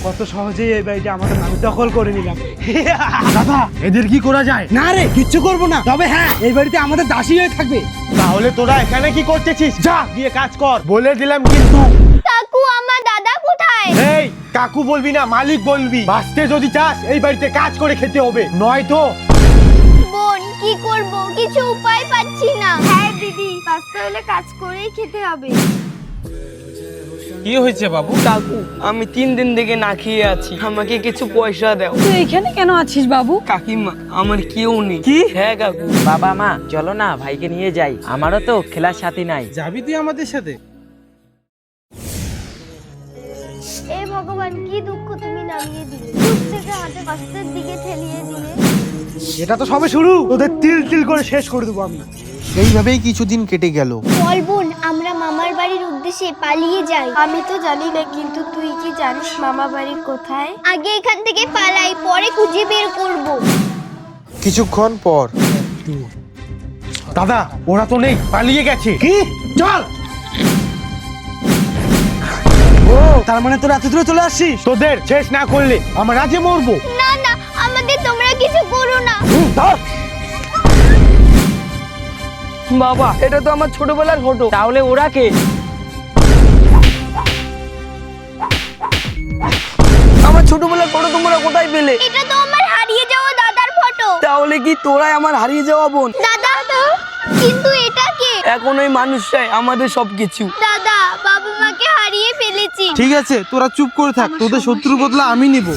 কত সহজেই এই বাড়িটা আমাদের নামে দখল করে নিলাম। দাদা এদের কি করা যায়? না রে কিচ্ছু করবো না, তবে হ্যাঁ এই বাড়িতে আমাদের দাসী হয়ে থাকবে। তাহলে তোরা এখানে কি করতেছিস? যা গিয়ে কাজ কর, বলে দিলাম কিন্তু। কাকু আমার দাদা কোথায়? এই কাকু বলবি না, মালিক বলবি। বাঁচতে যদি চাস এই বাড়িতে কাজ করে খেতে হবে, নয়তো। বোন কি করব, কিছু উপায় পাচ্ছি না। হ্যাঁ দিদি, বাঁচতে হলে কাজ করেই খেতে হবে। কি হয়েছে বাবু? কাকু আমি 3 দিন থেকে না খেয়ে আছি, আমাকে কিছু পয়সা দাও। তুই এখানে কেন আছিস বাবু? কাকিমা আমার কেউ নেই। কি? হ্যাঁ কাকু। বাবা মা চলো না ভাইকে নিয়ে যাই, আমারও তো খেলার সাথী নাই। যাবি তুই আমাদের সাথে? এ ভগবান, কি দুঃখ তুমি নামিয়ে দিলে, সুখ থেকে হাতে কষ্টের দিকে ঠেলিয়ে দিলে। এটা তো সবে শুরু, তোদের তিল তিল করে শেষ করে দেবো আমি। এইভাবেই কিছুদিন কেটে গেল। বল বোন, আমরা মামার বাড়ির উদ্দেশ্যে পালিয়ে যাই। আমি তো জানি না, কিন্তু তুই কি জানিস মামা বাড়ি কোথায়? আগে এখান থেকে পালাই, পরে খুঁজে বের করব। কিছুক্ষণ পর দাদা ওরা তো নেই, পালিয়ে গেছে। কি? চল। ও তার মানে তোরা এত দূরে চলে আসছিস? তোদের শেষ না করলে আমরা আজই মরবো। না না, আমাদের তোমরা কিছু করো না। ধর। বাবা এটা তো আমার ছোটবেলার ফটো। তাহলে ওরা কে? আমার ছোটবেলার ফটো তোমরা কোথায় পেলে? এটা তো আমার হারিয়ে যাওয়া দাদার ফটো। তাহলে কি তোরাই আমার হারিয়ে যাওয়া বোন? দাদা তো, কিন্তু এটা কে? এখন ওই মানুষটাই আমাদের সবকিছু। দাদা, বাবা মাকে হারিয়ে ফেলেছি। ঠিক আছে তোরা চুপ করে থাক, তোদের শত্রুর বদলা আমি নিব।